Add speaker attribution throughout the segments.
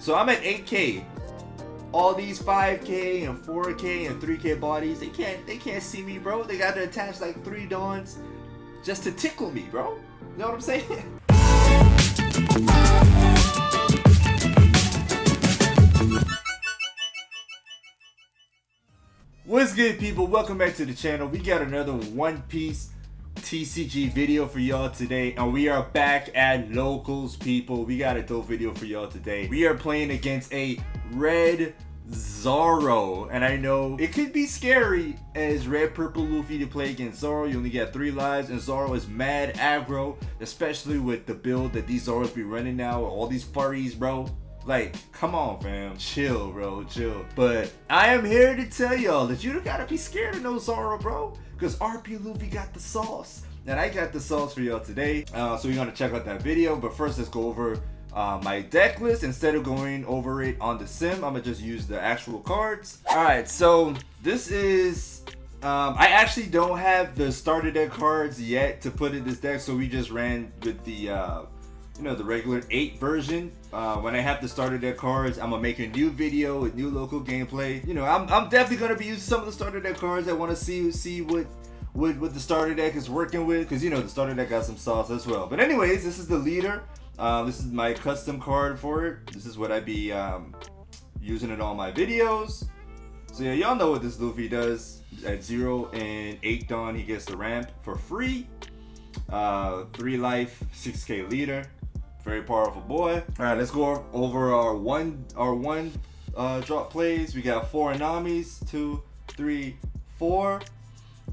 Speaker 1: So I'm at 8K. All these 5K and 4K and 3K bodies, they can't see me, bro. They got to attach like 3 dons just to tickle me, bro. You know what I'm saying? What's good, people? Welcome back to the channel. We got another One Piece TCG video for y'all today, and we are back at locals, people. We got a dope video for y'all today. We are playing against a red Zoro, and I know it could be scary as red purple Luffy to play against Zoro. You only get 3 lives, and Zoro is mad aggro, especially with the build that these Zoros be running now, all these furries, bro. Like, come on, fam. Chill, bro. Chill. But I am here to tell y'all that you don't gotta be scared of no Zoro, bro. Because RP Luffy got the sauce. And I got the sauce for y'all today. So we're gonna check out that video. But first, let's go over my deck list. Instead of going over it on the sim, I'm gonna just use the actual cards. Alright, so this is... I actually don't have the starter deck cards yet to put in this deck. So we just ran with the... the regular 8 version. When I have the starter deck cards, I'm gonna make a new video with new local gameplay. I'm definitely gonna be using some of the starter deck cards. I want to see what the starter deck is working with, because the starter deck got some sauce as well. But anyways, this is the leader. This is my custom card for it. This is what I be using in all my videos. So yeah, y'all know what this Luffy does. At 0 and 8 Dawn, he gets the ramp for free. 3 life, 6K leader. Very powerful boy. All right, let's go over our one drop plays. We got 4 Anamis, 2, 3, 4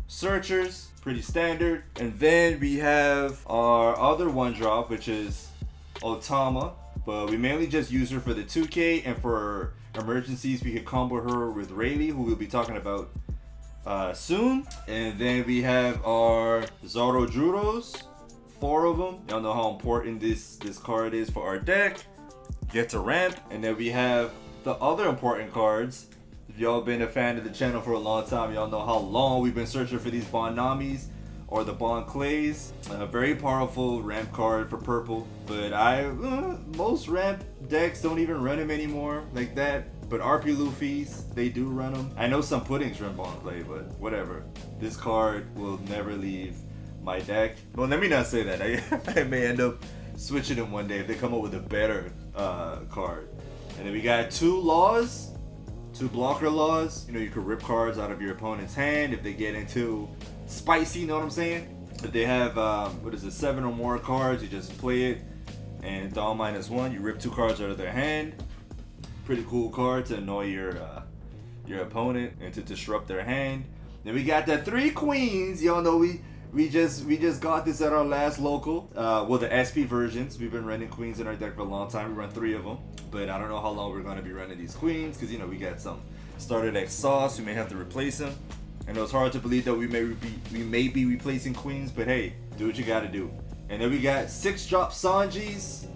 Speaker 1: searchers, pretty standard. And then we have our other 1 drop, which is Otama, but we mainly just use her for the 2K, and for emergencies we could combo her with Rayleigh, who we'll be talking about soon. And then we have our Zoro Juros, 4 of them. Y'all know how important this card is for our deck. Get to ramp. And then we have the other important cards. If y'all been a fan of the channel for a long time, y'all know how long we've been searching for these Bon Namis or the Bon Clays. A very powerful ramp card for purple, but most ramp decks don't even run him anymore like that. But RP Luffy's, they do run them. I know some puddings run Bon Clay, but whatever. This card will never leave my deck. Well, let me not say that. I may end up switching them one day if they come up with a better card. And then we got 2 laws, 2 blocker laws. You could rip cards out of your opponent's hand if they get into spicy, you know what I'm saying? If they have 7 or more cards, you just play it, and Dawn -1, you rip 2 cards out of their hand. Pretty cool card to annoy your opponent and to disrupt their hand. Then we got the 3 queens. Y'all know we just got this at our last local. Well, the SP versions. We've been running queens in our deck for a long time. We run 3 of them, but I don't know how long we're going to be running these queens, because we got some starter deck sauce. We may have to replace them. I know it's hard to believe that we may be replacing queens, but hey, do what you got to do. And then we got 6 drop Sanjis,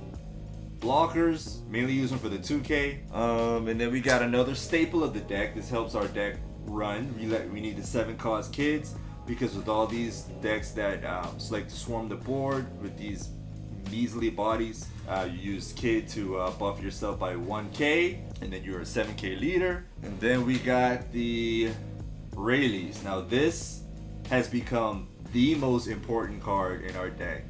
Speaker 1: blockers, mainly use them for the 2K. And then we got another staple of the deck. This helps our deck run. We need the 7 cost kids, because with all these decks that like to swarm the board with these measly bodies, you use kid to buff yourself by 1K, and then you're a 7K leader. And then we got the Rayleighs. Now this has become the most important card in our deck,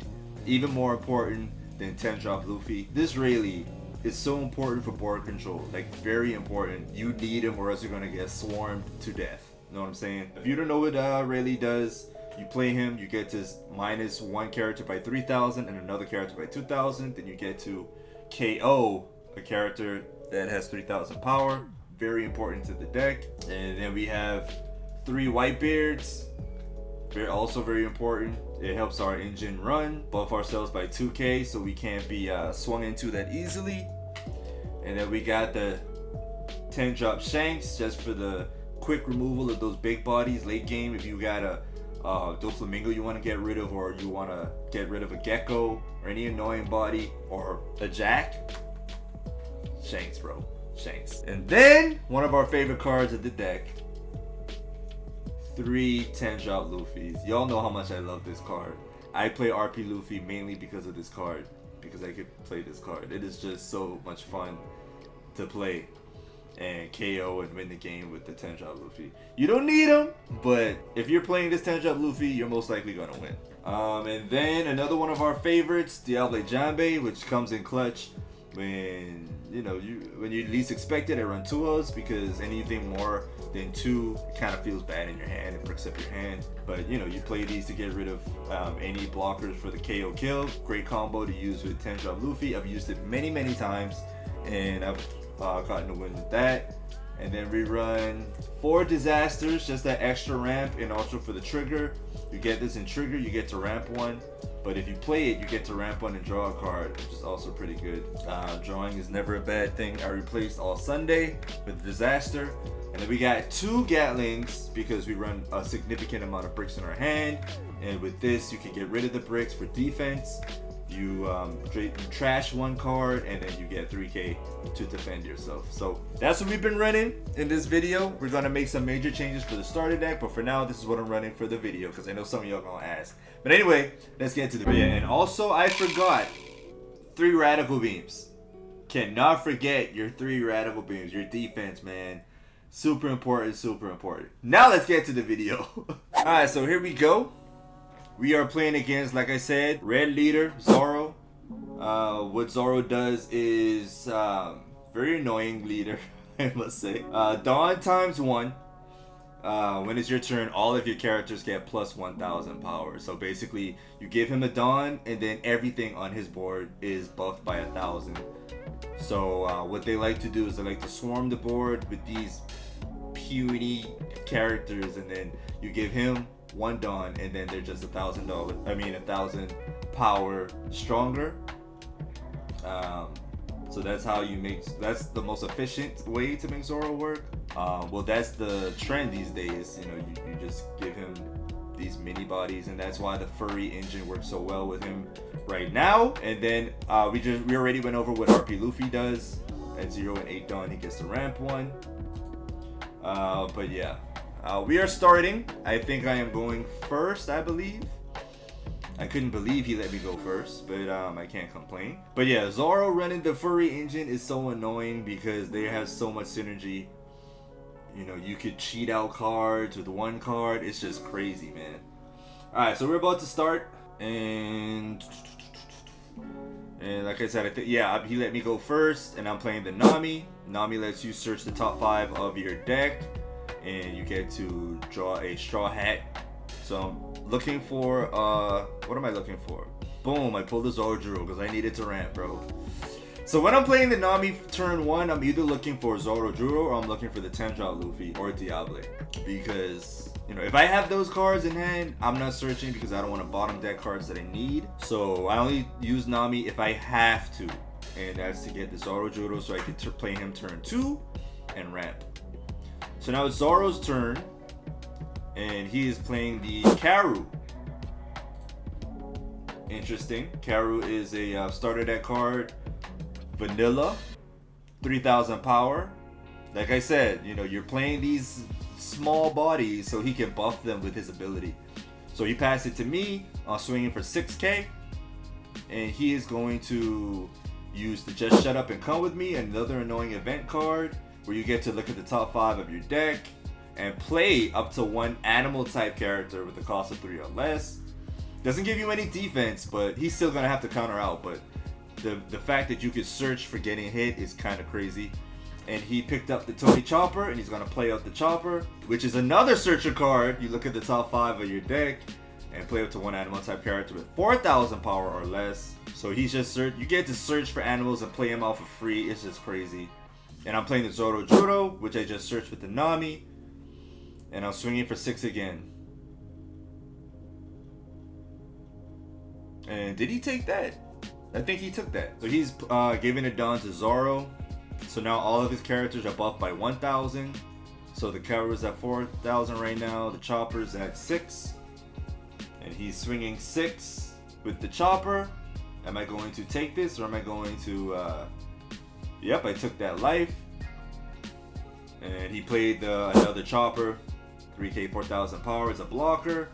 Speaker 1: even more important than 10 drop Luffy. This Rayleigh is so important for board control, like very important. You need him or else you're gonna get swarmed to death. You know what I'm saying? If you don't know what Rayleigh does, you play him, you get to -1 character by 3,000 and another character by 2,000. Then you get to KO a character that has 3,000 power. Very important to the deck. And then we have 3 Whitebeards. Also very important. It helps our engine run, buff ourselves by 2K so we can't be swung into that easily. And then we got the 10 drop Shanks, just for the quick removal of those big bodies late game. If you got a Doflamingo you want to get rid of, or you want to get rid of a Gecko or any annoying body, or a Jack, Shanks, bro. Shanks. And then one of our favorite cards of the deck, 3 10 drop Luffys. Y'all know how much I love this card. I play RP Luffy mainly because of this card, because I could play this card. It is just so much fun to play and KO and win the game with the 10-drop Luffy. You don't need him, but if you're playing this 10-drop Luffy, you're most likely gonna win. And then another one of our favorites, Diable Jambe, which comes in clutch when when you least expect it. I run 2-Os because anything more than 2 kind of feels bad in your hand. It breaks up your hand. But you play these to get rid of any blockers for the KO kill. Great combo to use with 10-drop Luffy. I've used it many times, and I've gotten a win with that. And then we run 4 disasters, just that extra ramp, and also for the trigger. You get this in trigger, you get to ramp 1. But if you play it, you get to ramp 1 and draw a card, which is also pretty good. Drawing is never a bad thing. I replaced All Sunday with Disaster. And then we got 2 Gatlings because we run a significant amount of bricks in our hand. And with this, you can get rid of the bricks for defense. You trash 1 card and then you get 3k to defend yourself. So that's what we've been running in this video. We're gonna make some major changes for the starter deck, but for now this is what I'm running for the video because I know some of y'all gonna ask. But anyway, let's get to the video. And also I forgot 3 Radical Beams. Cannot forget your 3 Radical Beams. Your defense, man. Super important, super important. Now let's get to the video. Alright, so here we go. We are playing against, like I said, Red Leader, Zoro. What Zoro does is very annoying leader, I must say. Dawn times 1. When it's your turn, all of your characters get plus 1,000 power. So basically, you give him a Dawn, and then everything on his board is buffed by 1,000. So what they like to do is they like to swarm the board with these puny characters, and then you give him 1 Dawn, and then they're just $1,000 power stronger. So that's how you that's the most efficient way to make Zoro work. Well, that's the trend these days. You just give him these mini bodies, and that's why the furry engine works so well with him right now. And then we already went over what RP Luffy does. At 0 and 8 Dawn, he gets to ramp 1. But yeah. We are starting. I think I am going first, I believe. I couldn't believe he let me go first, but I can't complain. But yeah, Zoro running the furry engine is so annoying because they have so much synergy. You could cheat out cards with 1 card. It's just crazy, man. Alright, so we're about to start. And like I said, he let me go first, and I'm playing the Nami. Nami lets you search the top 5 of your deck, and you get to draw a Straw Hat. So I'm looking for, what am I looking for? Boom, I pulled the Zoro because I needed to ramp, bro. So when I'm playing the Nami turn 1, I'm either looking for Zoro or I'm looking for the 10-drop Luffy or Diable. Because, if I have those cards in hand, I'm not searching because I don't want to bottom deck cards that I need. So I only use Nami if I have to. And that's to get the Zoro so I can play him turn 2 and ramp. So now it's Zoro's turn, and he is playing the Karu. Interesting. Karu is a starter deck card, vanilla, 3,000 power. Like I said, you're playing these small bodies so he can buff them with his ability. So he passed it to me, swinging for 6k, and he is going to use the Just Shut Up and Come With Me, another annoying event card, where you get to look at the top 5 of your deck and play up to 1 animal type character with a cost of 3 or less. Doesn't give you any defense, but he's still gonna have to counter out. But the fact that you could search for getting hit is kind of crazy. And he picked up the Tony Chopper, and he's gonna play out the Chopper, which is another searcher card. You look at the top 5 of your deck and play up to 1 animal type character with 4,000 power or less. So he's just you get to search for animals and play him out for free. It's just crazy. And I'm playing the Zoro, which I just searched with the Nami. And I'm swinging for 6 again. And did he take that? I think he took that. So he's giving it down to Zoro. So now all of his characters are buffed by 1,000. So the Karu's at 4,000 right now. The Chopper's at 6. And he's swinging 6 with the Chopper. Am I going to take this, or am I going to... Yep, I took that life. And he played another Chopper. 3k, 4,000 power as a blocker.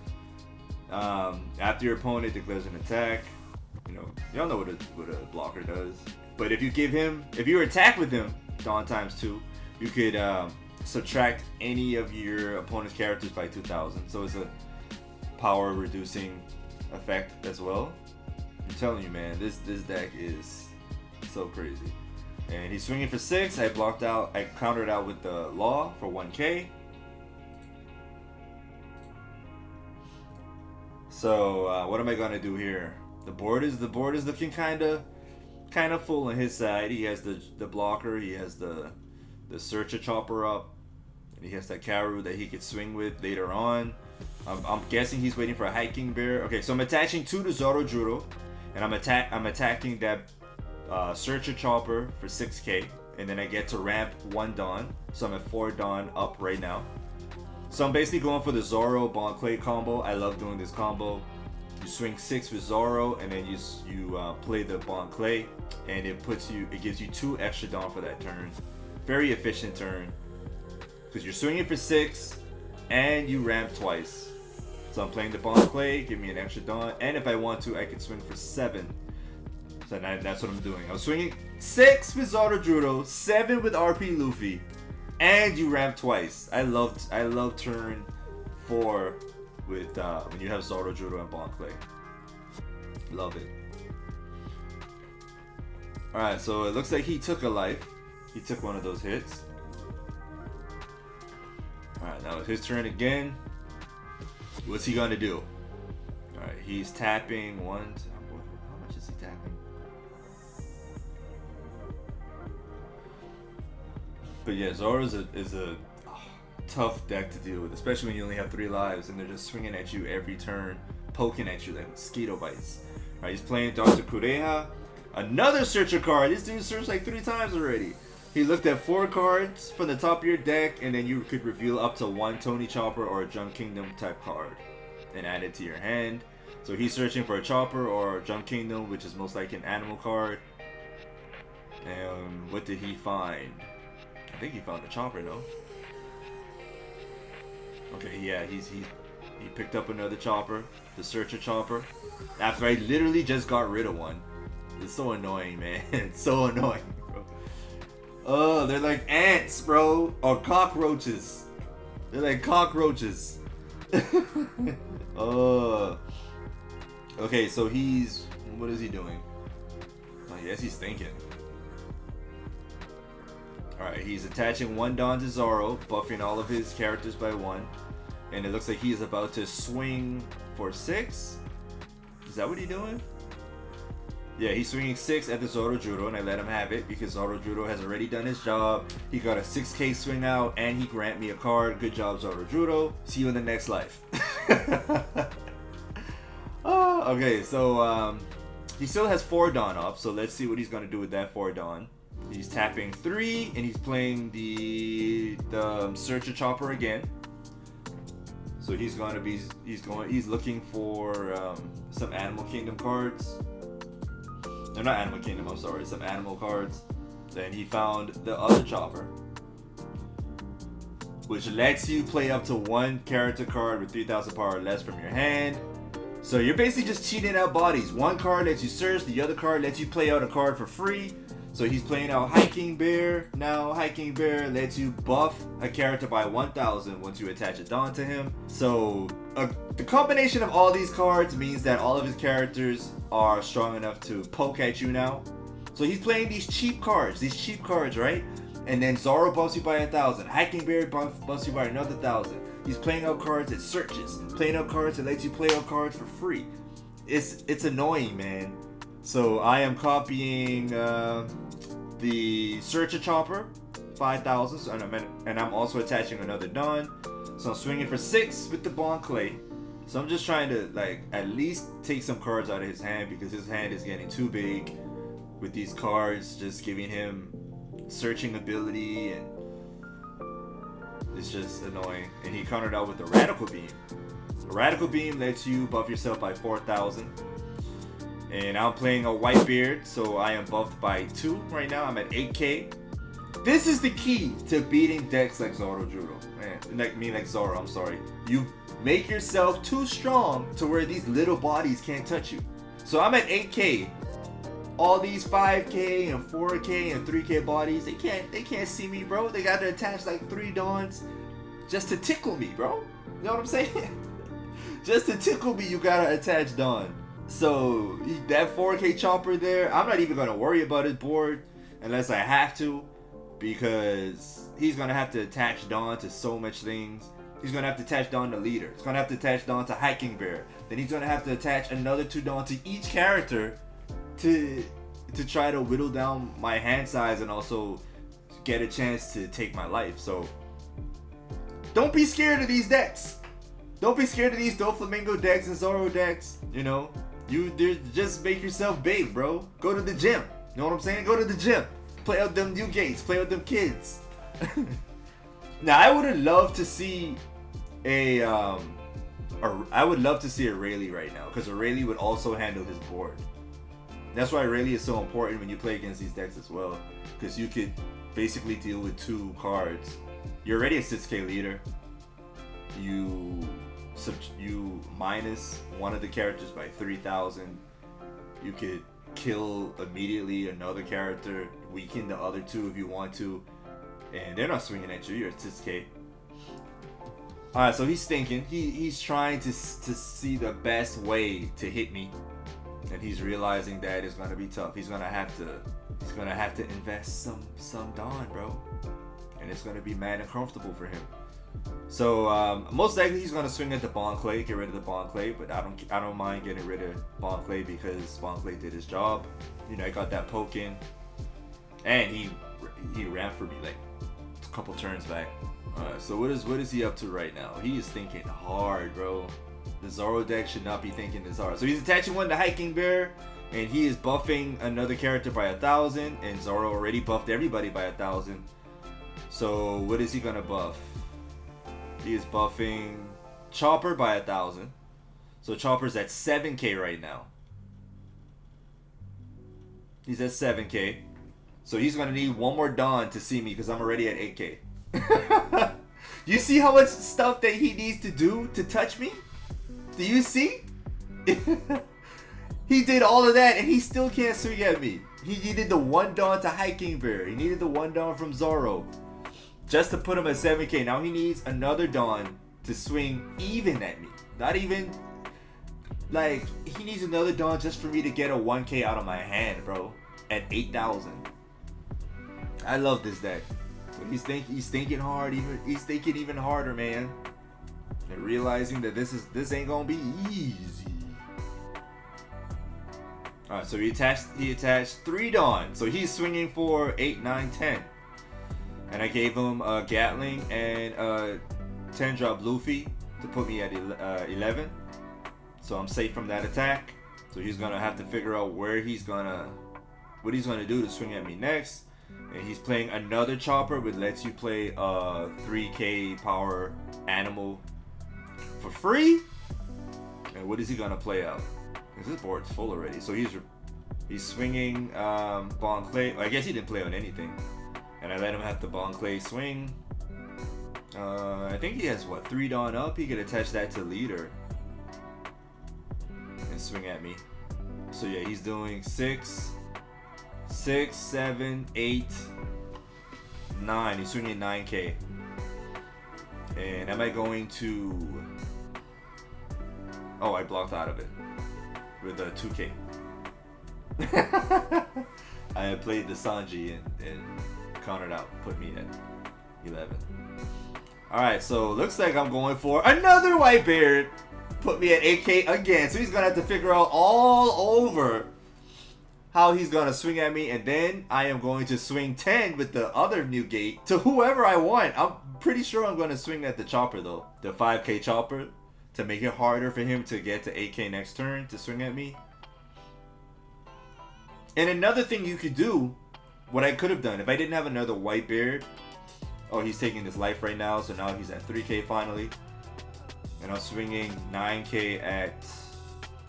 Speaker 1: After your opponent declares an attack, y'all know what a blocker does. But if you attack with him, Dawn times 2. You could subtract any of your opponent's characters by 2,000. So it's a power reducing effect as well. I'm telling you, man, this deck is so crazy. And he's swinging for 6. I countered out with the Law for 1k. So what am I gonna do here? The board is looking kind of full on his side. He has the blocker. He has the Searcher Chopper up, and he has that Karu that he could swing with later on. I'm guessing he's waiting for a Hiking Bear. Okay, so I'm attaching 2 to Zorojuro, and I'm attacking that Searcher Chopper for 6k, and then I get to ramp 1 Dawn. So I'm at 4 Dawn up right now. So I'm basically going for the Zoro Bon Clay combo. I love doing this combo. You swing 6 with Zoro, and then you play the Bon Clay, and it gives you 2 extra Dawn for that turn. Very efficient turn, because you're swinging for 6, and you ramp twice. So I'm playing the Bon Clay, give me an extra Dawn, and if I want to, I could swing for 7. So that's what I'm doing. I'm swinging 6 with Zorojuro, 7 with RP Luffy, and you ramp twice. I love turn 4 with when you have Zorojuro and Bon Clay. Love it. Alright, so it looks like he took a life. He took one of those hits. Alright, now it's his turn again. What's he gonna do? Alright, he's tapping one. How much is he tapping? But yeah, Zoro is a tough deck to deal with, especially when you only have 3 lives and they're just swinging at you every turn, poking at you like mosquito bites. Alright, he's playing Dr. Kureha. Another Searcher card. This dude searched like 3 times already. He looked at 4 cards from the top of your deck, and then you could reveal up to 1 Tony Chopper or a Jump Kingdom type card and add it to your hand. So he's searching for a Chopper or Jump Kingdom, which is most likely an animal card. And what did he find? I think he found a Chopper, no? Okay, yeah, he picked up another Chopper, the Searcher Chopper, after I literally just got rid of one. It's so annoying, man. It's so annoying, bro. Oh, they're like ants, bro, or cockroaches. They're like cockroaches. Okay, so what is he doing? I guess he's thinking. Alright, he's attaching 1 Dawn to Zoro, buffing all of his characters by 1. And it looks like he's about to swing for 6. Is that what he's doing? Yeah, he's swinging 6 at the Zorojuro, and I let him have it because Zorojuro has already done his job. He got a 6k swing out, and he grant me a card. Good job, Zorojuro. See you in the next life. Okay, so he still has 4 Dawn up, so let's see what he's gonna do with that 4 Dawn. He's tapping 3, and he's playing the Searcher Chopper again. So he's looking for some Animal Kingdom cards. No, not Animal Kingdom, I'm sorry, some animal cards. Then he found the other Chopper, which lets you play up to 1 character card with 3,000 power or less from your hand. So you're basically just cheating out bodies. 1 card lets you search, the other card lets you play out a card for free. So he's playing out Hiking Bear. Now Hiking Bear lets you buff a character by 1,000 once you attach a Dawn to him. So the combination of all these cards means that all of his characters are strong enough to poke at you now. So he's playing these cheap cards, right? And then Zoro buffs you by 1,000. Hiking Bear buffs you by another 1,000. He's playing out cards that searches, playing out cards that lets you play out cards for free. It's annoying, man. So I am copying the Searcher Chopper, 5,000, and I'm also attaching another Dawn. So I'm swinging for 6 with the Bon Clay. So I'm just trying to like at least take some cards out of his hand because his hand is getting too big with these cards, just giving him searching ability, and it's just annoying. And he countered out with the Radical Beam. The Radical Beam lets you buff yourself by 4,000. And I'm playing a Whitebeard, so I am buffed by 2 right now. I'm at 8k. This is the key to beating decks like Zorojuro. Like Zoro, I'm sorry. You make yourself too strong to where these little bodies can't touch you. So I'm at 8k. all these 5K and 4K and 3K bodies, they can't see me, bro. They got to attach like 3 Dawns just to tickle me, bro. You know what I'm saying? Just to tickle me, you gotta attach Dawn. So that 4K chopper there, I'm not even gonna worry about his board unless I have to, because he's gonna have to attach Dawn to so much things. He's gonna have to attach Dawn to leader. He's gonna have to attach Dawn to hiking bear. Then he's gonna have to attach another 2 Dawn to each character to try to whittle down my hand size and also get a chance to take my life. So don't be scared of these decks. Don't be scared of these Doflamingo decks and Zoro decks. You know, just make yourself big, bro. Go to the gym. You know what I'm saying? Go to the gym. Play out them new gates. Play with them kids. Now I would love to see I would love to see a Rayleigh right now, because a Rayleigh would also handle his board. That's why Rayleigh is so important when you play against these decks as well, because you could basically deal with 2 cards. You're already a 6K leader. You minus one of the characters by 3,000. You could kill immediately another character, weaken the other 2 if you want to, and they're not swinging at you. You're at 6K. Alright, so he's thinking. He's trying to see the best way to hit me, and he's realizing that it's gonna be tough. He's gonna have to invest some Dawn, bro, and it's gonna be mad uncomfortable for him. So most likely he's gonna swing at the Bon Clay, get rid of the Bon Clay, but I don't mind getting rid of Bon Clay because Bon Clay did his job. You know, I got that poke in, and he ran for me like a couple turns back. So what is he up to right now? He is thinking hard, bro. The Zoro deck should not be thinking this hard. So he's attaching one to Hiking Bear, and he is buffing another character by 1,000, and Zoro already buffed everybody by 1,000. So what is he gonna buff? He is buffing Chopper by 1,000. So Chopper's at 7K right now. He's at 7K. So he's gonna need one more Dawn to see me, because I'm already at 8K. You see how much stuff that he needs to do to touch me? Do you see? He did all of that and he still can't swing at me. He needed the 1 Dawn to Hiking Bear. He needed the 1 Dawn from Zoro just to put him at 7K. Now he needs another Dawn to swing even at me. Not even, like, he needs another Dawn just for me to get a 1K out of my hand, bro. At 8,000. I love this deck. He's thinking hard. He's thinking even harder, man. And realizing that this ain't gonna be easy. All right, so he attached 3 Dawn. So he's swinging for 8, 9, 10. And I gave him a Gatling and a 10-drop Luffy to put me at 11. So I'm safe from that attack. So he's gonna have to figure out what he's gonna do to swing at me next. And he's playing another Chopper, which lets you play a 3K power animal for free. And what is he gonna play out? Because this board's full already. So he's swinging Bon Clay. I guess he didn't play on anything. And I let him have the Bon Clay swing. I think he has, what, 3 Dawn up? He could attach that to leader and swing at me. So yeah, he's doing 6, 7, 8, 9. He's swinging 9K. And am I going to... Oh, I blocked out of it with a 2K. I had played the Sanji and countered out, put me at 11. Alright, so looks like I'm going for another White Beard. Put me at 8K again. So he's going to have to figure out all over how he's going to swing at me. And then I am going to swing 10 with the other new gate to whoever I want. I'm pretty sure I'm going to swing at the Chopper though. The 5K Chopper, to make it harder for him to get to 8K next turn to swing at me. And another thing you could do, what I could have done, if I didn't have another White Beard. Oh, he's taking this life right now, so now he's at 3K finally. And I'm swinging 9K at...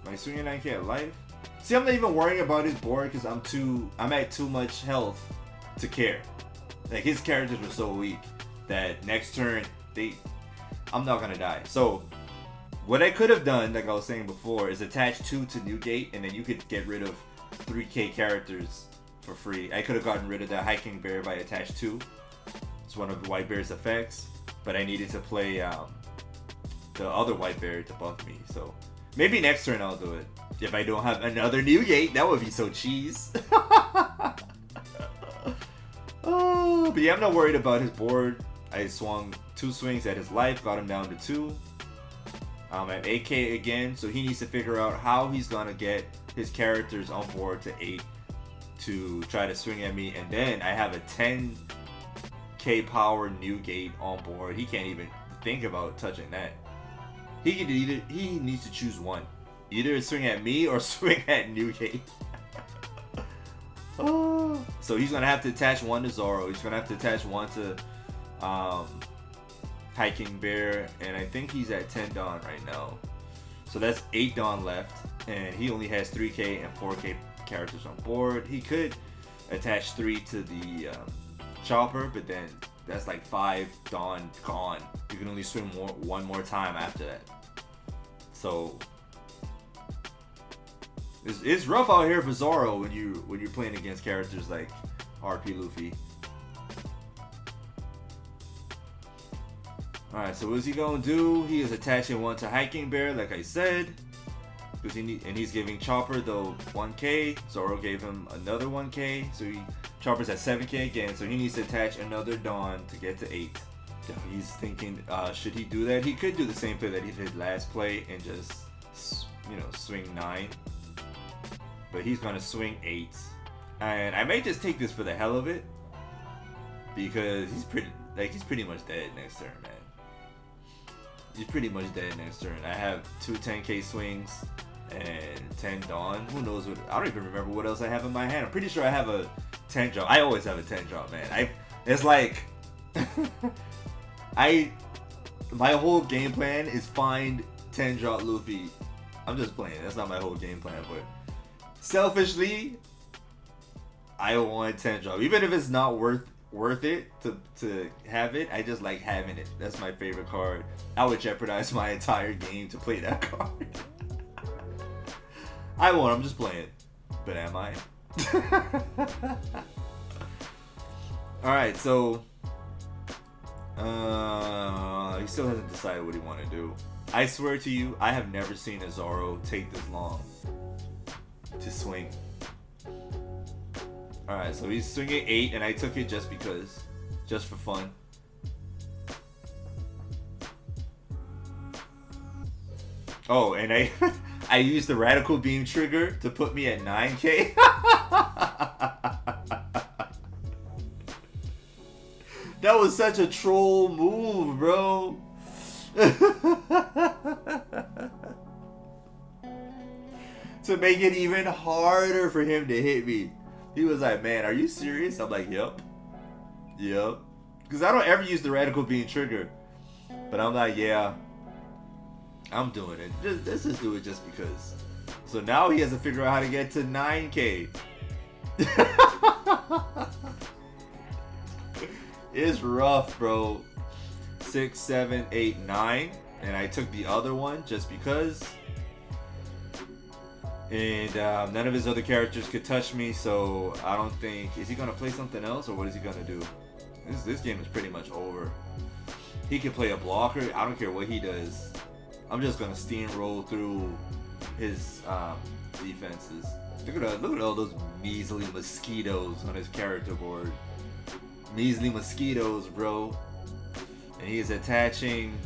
Speaker 1: Am I swinging 9K at life? See, I'm not even worrying about his board because I'm at too much health to care. Like, his characters were so weak that next turn, I'm not gonna die. So, what I could have done, like I was saying before, is attach 2 to Newgate, and then you could get rid of 3K characters for free. I could have gotten rid of that Hiking Bear by attach 2. It's one of the White Bear's effects, but I needed to play the other White Bear to buff me. So maybe next turn I'll do it. If I don't have another Newgate, that would be so cheese. Oh, but yeah, I'm not worried about his board. I swung 2 swings at his life, got him down to 2. I'm at 8K again, so he needs to figure out how he's gonna get his characters on board to 8 to try to swing at me. And then I have a 10K power Newgate on board. He can't even think about touching that. He needs to choose one. Either swing at me or swing at Newgate. Oh. So he's gonna have to attach 1 to Zoro. He's gonna have to attach 1 to Hiking Bear, and I think he's at 10 Dawn right now. So that's 8 Dawn left, and he only has 3K and 4K characters on board. He could attach 3 to the Chopper, but then that's like 5 Dawn gone. You can only swing one more time after that. So it's rough out here for Zoro when you're playing against characters like RP Luffy. Alright, so what's he gonna do? He is attaching 1 to Hiking Bear, like I said. Because he's giving Chopper the 1K. Zoro gave him another 1K. So Chopper's at 7K again. So he needs to attach another Dawn to get to 8. He's thinking, should he do that? He could do the same play that he did last play and just, swing 9. But he's gonna swing 8. And I may just take this for the hell of it. Because he's pretty much dead next turn, man. He's pretty much dead next turn. I have 2 10K swings and 10 Dawn. Who knows what? I don't even remember what else I have in my hand. I'm pretty sure I have a 10 drop. I always have a 10 drop, man. It's like my whole game plan is find 10 drop Luffy. I'm just playing. That's not my whole game plan, but selfishly, I want 10 drop. Even if it's not worth it to have it, I just like having it. That's my favorite card. I would jeopardize my entire game to play that card. I won't, I'm just playing. But am I? Alright, so he still hasn't decided what he want to do. I swear to you, I have never seen a Zoro take this long to swing. Alright, so he's swinging 8, and I took it just because. Just for fun. Oh, and I used the Radical Beam trigger to put me at 9K. That was such a troll move, bro. To make it even harder for him to hit me. He was like, man, are you serious? I'm like, yep. Because I don't ever use the Radical Beam trigger. But I'm like, yeah, I'm doing it. Let's just do it just because. So now he has to figure out how to get to 9K. It's rough, bro. 6, 7, 8, 9. And I took the other one just because. And none of his other characters could touch me, so I don't think... Is he going to play something else, or what is he going to do? This game is pretty much over. He can play a blocker. I don't care what he does. I'm just going to steamroll through his defenses. Look at all those measly mosquitoes on his character board. Measly mosquitoes, bro. And he is attaching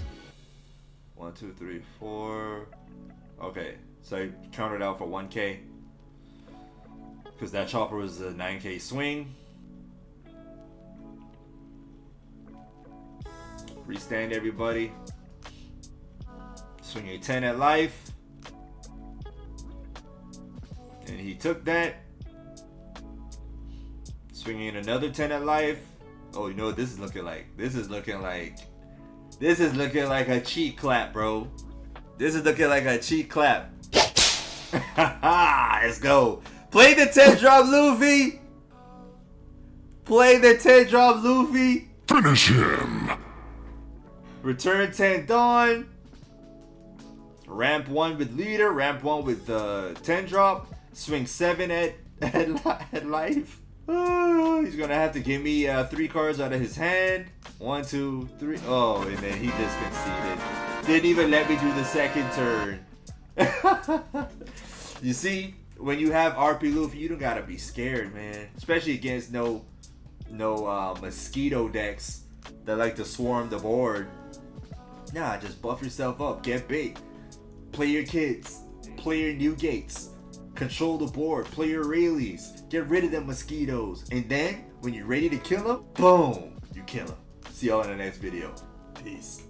Speaker 1: 1, 2, 3, 4. Okay, so I counted out for 1K because that Chopper was a 9K swing. Restand everybody. Swing a 10 at life. And he took that. Swinging another 10 at life. Oh, you know what this is looking like? This is looking like a cheat clap, bro. This is looking like a cheat clap. Let's go. Play the 10 drop Luffy. Play the 10 drop Luffy.
Speaker 2: Finish him.
Speaker 1: Return 10 Dawn. Ramp 1 with leader. Ramp 1 with 10 drop. swing 7 at life. Oh, he's gonna have to give me 3 cards out of his hand. 1, 2, 3. Oh, and then he just conceded. Didn't even let me do the second turn. You see, when you have RP Luffy, you don't gotta be scared, man. Especially against no mosquito decks that like to swarm the board. Nah, just buff yourself up, get bait, play your kids, play your new gates, control the board, play your Rayleighs, get rid of them mosquitoes, and then when you're ready to kill them, boom, you kill them. See y'all in the next video. Peace.